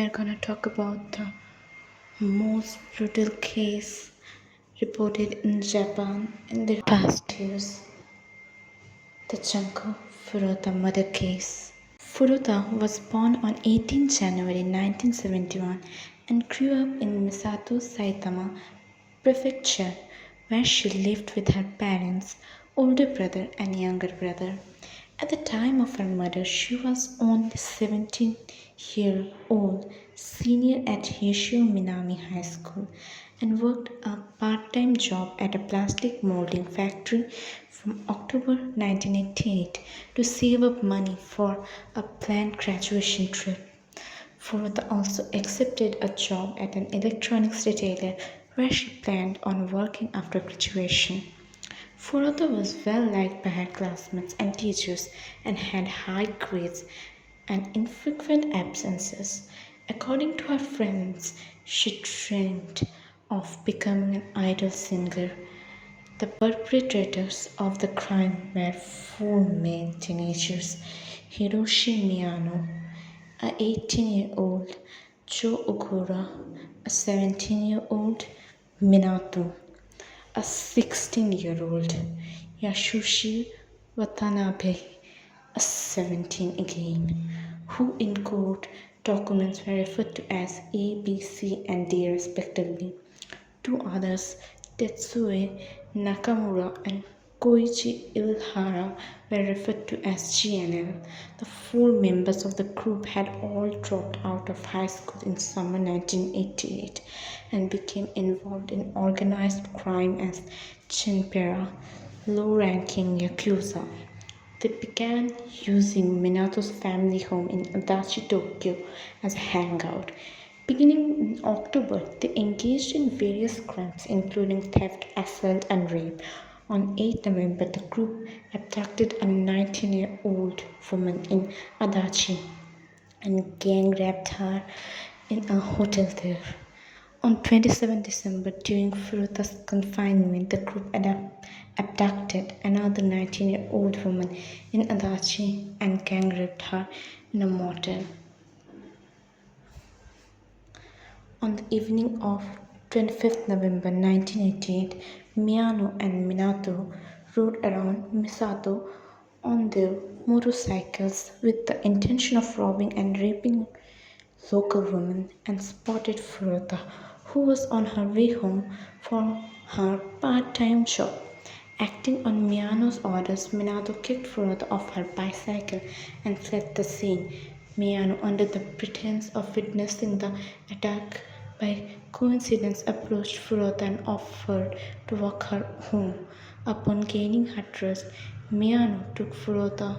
are gonna talk about the most brutal case reported in Japan in the past years, the Junko Furuta murder case. Furuta was born on 18 January 1971 and grew up in Misato, Saitama Prefecture, where she lived with her parents, older brother, and younger brother. At the time of her murder, she was only 17-year-old senior at Yoshio Minami High School and worked a part-time job at a plastic molding factory from October 1988 to save up money for a planned graduation trip. Furuta also accepted a job at an electronics retailer where she planned on working after graduation. Furuta was well liked by her classmates and teachers and had high grades and infrequent absences. According to her friends, she dreamed of becoming an idol singer. The perpetrators of the crime were four male teenagers: Hiroshi Miyano, a 18-year-old, Joe Ogura, a 17-year-old, Minato, a 16-year-old, Yasushi Watanabe, a 17 again, who in court documents were referred to as A, B, C, and D respectively. Two others, Tetsue Nakamura and Koichi Ilhara, were referred to as GNL. The four members of the group had all dropped out of high school in summer 1988 and became involved in organized crime as Chinpera, low-ranking Yakuza. They began using Minato's family home in Adachi, Tokyo as a hangout. Beginning in October, they engaged in various crimes including theft, assault, and rape. On 8 November, the group abducted a 19-year-old woman in Adachi and gang raped her in a hotel there. On 27 December, during Furuta's confinement, the group abducted another 19-year-old woman in Adachi and gang raped her in a motel. On the evening of 25th November 1988, Miyano and Minato rode around Misato on their motorcycles with the intention of robbing and raping local women and spotted Furuta, who was on her way home from her part-time job. Acting on Miyano's orders, Minato kicked Furuta off her bicycle and fled the scene. Miyano, under the pretense of witnessing the attack by coincidence, approached Furuta and offered to walk her home. Upon gaining her trust, Miyano took Furuta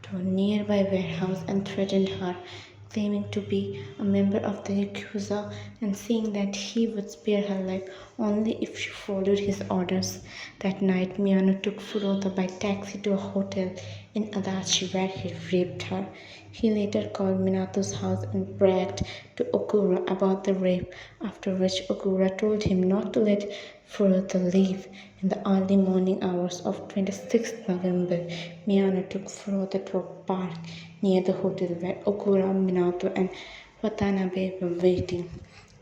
to a nearby warehouse and threatened her, claiming to be a member of the Yakuza and saying that he would spare her life only if she followed his orders. That night, Miyano took Furuta by taxi to a hotel in Adachi where he raped her. He later called Minato's house and bragged to Okura about the rape, after which Okura told him not to let Furuta leave. In the early morning hours of 26th November, Miyano took Furuta to a park near the hotel where Okura, Minato, and Watanabe were waiting.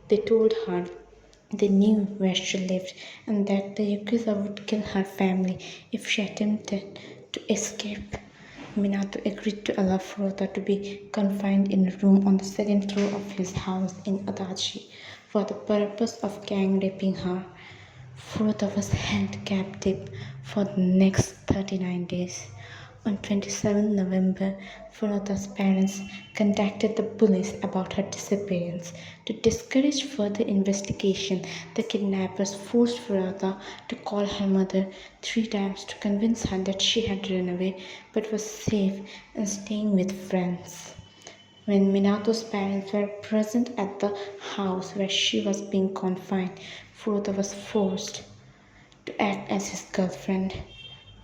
They told her they knew where she lived and that the Yakuza would kill her family if she attempted to escape. Minato agreed to allow Furuta to be confined in a room on the second floor of his house in Adachi for the purpose of gang raping her. Furuta was held captive for the next 39 days. On 27 November, Furuta's parents contacted the police about her disappearance. To discourage further investigation, the kidnappers forced Furuta to call her mother 3 times to convince her that she had run away but was safe and staying with friends. When Minato's parents were present at the house where she was being confined, Furuta was forced to act as his girlfriend.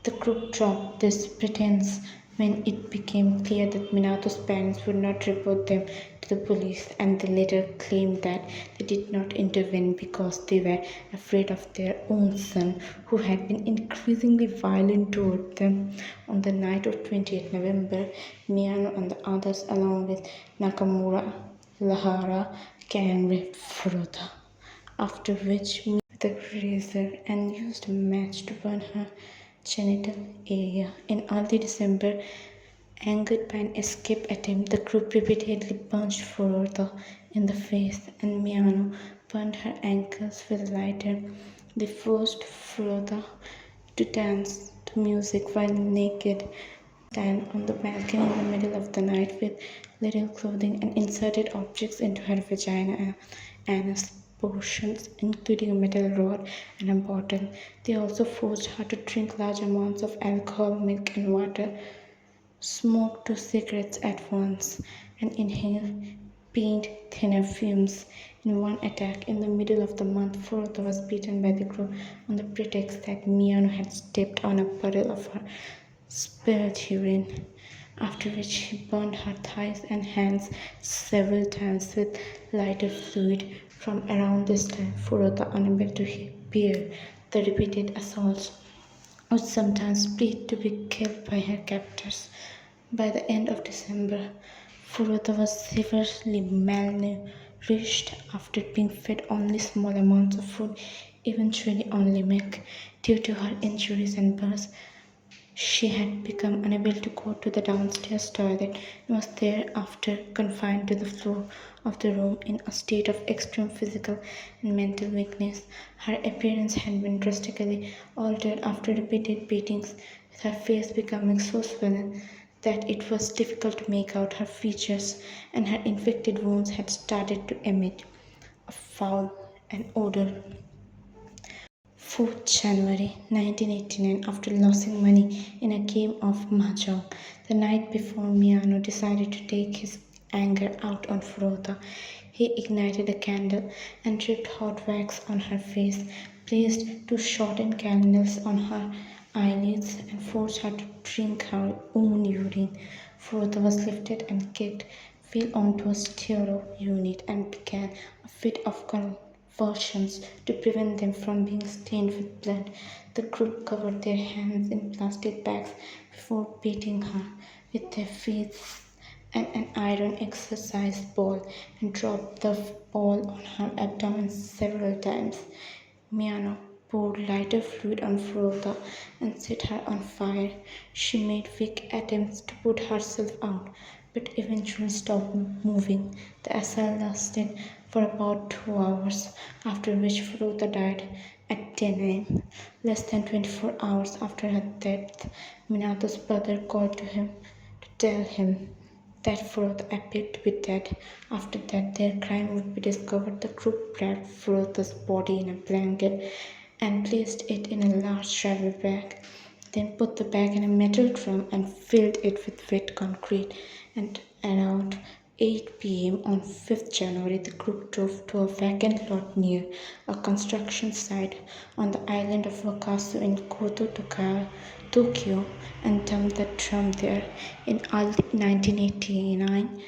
The group dropped this pretense when it became clear that Minato's parents would not report them to the police, and they later claimed that they did not intervene because they were afraid of their own son, who had been increasingly violent toward them. On the night of 28 November, Miyano and the others, along with Nakamura, Lahara can rape Furuta, after which with a razor and used a match to burn her genital area. In early December, angered by an escape attempt, the group repeatedly punched Furuta in the face and Miyano burned her ankles with a lighter. They forced Furuta to dance to music while naked, stand on the balcony in the middle of the night with little clothing and inserted objects into her vagina and anus portions, including a metal rod and a bottle. They also forced her to drink large amounts of alcohol, milk, and water, smoke two cigarettes at once, and inhale paint thinner fumes. In one attack in the middle of the month, Furuta was beaten by the group on the pretext that Miyano had stepped on a puddle of her spilled urine, after which he burned her thighs and hands several times with lighter fluid. From around this time, Furuta, unable to bear the repeated assaults, would sometimes plead to be killed by her captors. By the end of December, Furuta was severely malnourished after being fed only small amounts of food, eventually only milk. Due to her injuries and burns, she had become unable to go to the downstairs toilet and was thereafter confined to the floor of the room in a state of extreme physical and mental weakness. Her appearance had been drastically altered after repeated beatings, with her face becoming so swollen that it was difficult to make out her features, and her infected wounds had started to emit a foul and odor. 4th January 1989, after losing money in a game of mahjong the night before, Miyano decided to take his anger out on Furuta. He ignited a candle and dripped hot wax on her face, placed two shortened candles on her eyelids, and forced her to drink her own urine. Furuta was lifted and kicked, fell onto a stereo unit, and began a fit of convulsions. To prevent them from being stained with blood, the group covered their hands in plastic bags before beating her with their feet and an iron exercise ball and dropped the ball on her abdomen several times. Miyano poured lighter fluid on Furuta and set her on fire. She made weak attempts to put herself out, but eventually stopped moving. The assault lasted for about 2 hours, after which Furuta died at 10 am. Less than 24 hours after her death, Minato's brother called to him to tell him that Furuta appeared to be dead. After that, their crime would be discovered. The group wrapped Furuta's body in a blanket and placed it in a large travel bag, then put the bag in a metal drum and filled it with wet concrete. And around 8 p.m. on 5th January, the group drove to a vacant lot near a construction site on the island of Wakasu in Koto, Tokyo, and dumped the drum there. In early 1989,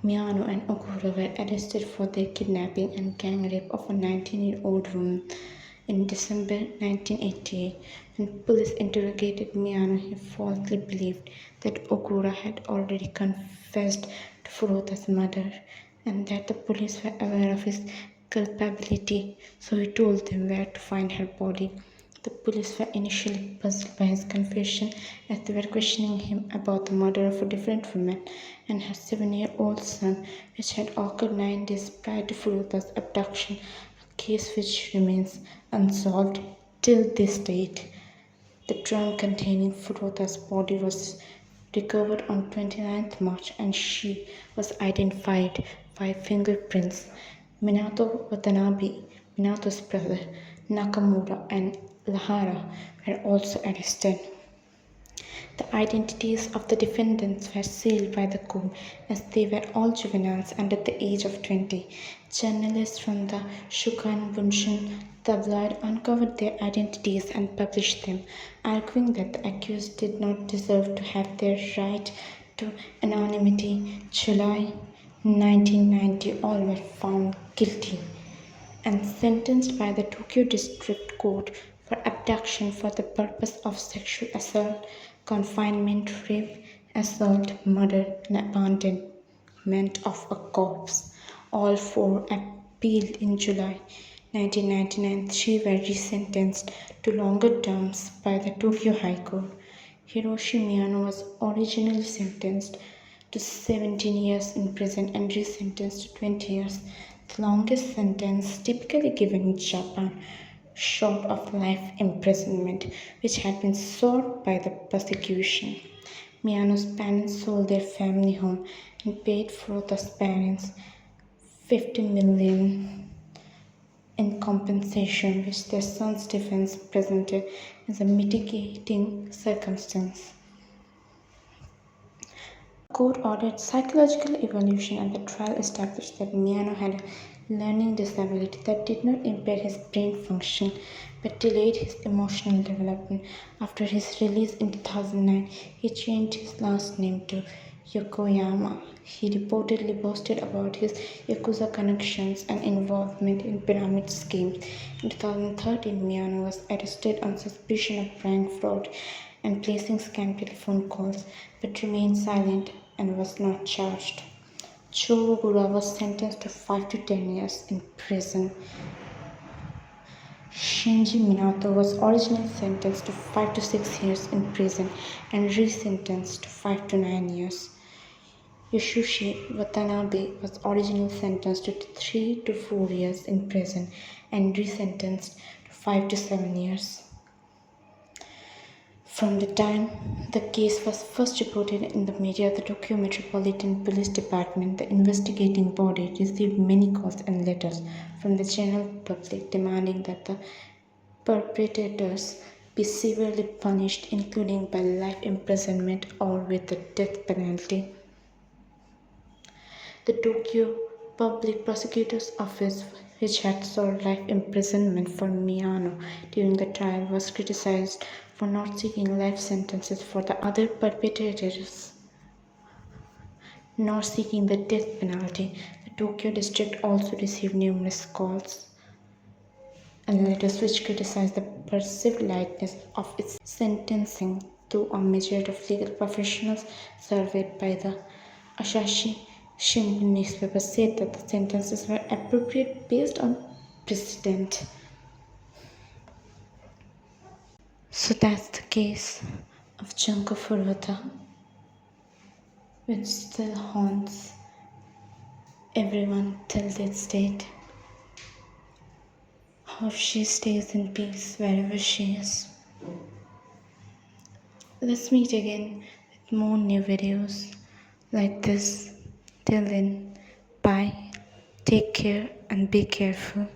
Miyano and Okura were arrested for their kidnapping and gang rape of a 19-year-old woman. In December 1988, when police interrogated Miyano, he falsely believed that Okura had already confessed to Furuta's murder and that the police were aware of his culpability, so he told them where to find her body. The police were initially puzzled by his confession as they were questioning him about the murder of a different woman and her 7-year-old son, which had occurred 9 days prior to Furuta's abduction, a case which remains unsolved till this date. The drum containing Furuta's body was recovered on 29th March and she was identified by fingerprints. Minato Watanabe, Minato's brother, Nakamura, and Lahara were also arrested. The identities of the defendants were sealed by the court as they were all juveniles under the age of 20. Journalists from the Shukan Bunshin tabloid uncovered their identities and published them, arguing that the accused did not deserve to have their right to anonymity. July 1990, all were found guilty and sentenced by the Tokyo District Court for abduction for the purpose of sexual assault, confinement, rape, assault, murder, and abandonment of a corpse. All four appealed in July 1999. Three were resentenced to longer terms by the Tokyo High Court. Hiroshi Miyano was originally sentenced to 17 years in prison and resentenced to 20 years, the longest sentence typically given in Japan, short of life imprisonment, which had been sought by the prosecution. Miyano's parents sold their family home and paid Furuta's parents 50 million in compensation, which their son's defense presented as a mitigating circumstance. The court ordered psychological evaluation, and the trial established that Miyano had a learning disability that did not impair his brain function but delayed his emotional development. After his release in 2009, he changed his last name to Yokoyama. He reportedly boasted about his Yakuza connections and involvement in pyramid schemes. In 2013, Miyano was arrested on suspicion of bank fraud and placing scam telephone calls, but remained silent and was not charged. Cho Ogura was sentenced to 5 to 10 years in prison. Shinji Minato was originally sentenced to 5 to 6 years in prison and resentenced to 5 to 9 years. Yasushi Watanabe was originally sentenced to 3 to 4 years in prison and resentenced to 5 to 7 years. From the time the case was first reported in the media, the Tokyo Metropolitan Police Department, the investigating body, received many calls and letters from the general public demanding that the perpetrators be severely punished, including by life imprisonment or with the death penalty. The Tokyo Public Prosecutor's Office, which had sought life imprisonment for Miyano during the trial, was criticized for not seeking life sentences for the other perpetrators nor seeking the death penalty. The Tokyo district also received numerous calls and letters which criticized the perceived lightness of its sentencing, though a majority of legal professionals surveyed by the Asahi Shimbun newspaper said that the sentences were appropriate based on precedent. So that's the case of Junko Furuta, which still haunts everyone till this date. Hope she stays in peace wherever she is. Let's meet again with more new videos like this. Till then, bye, take care and be careful.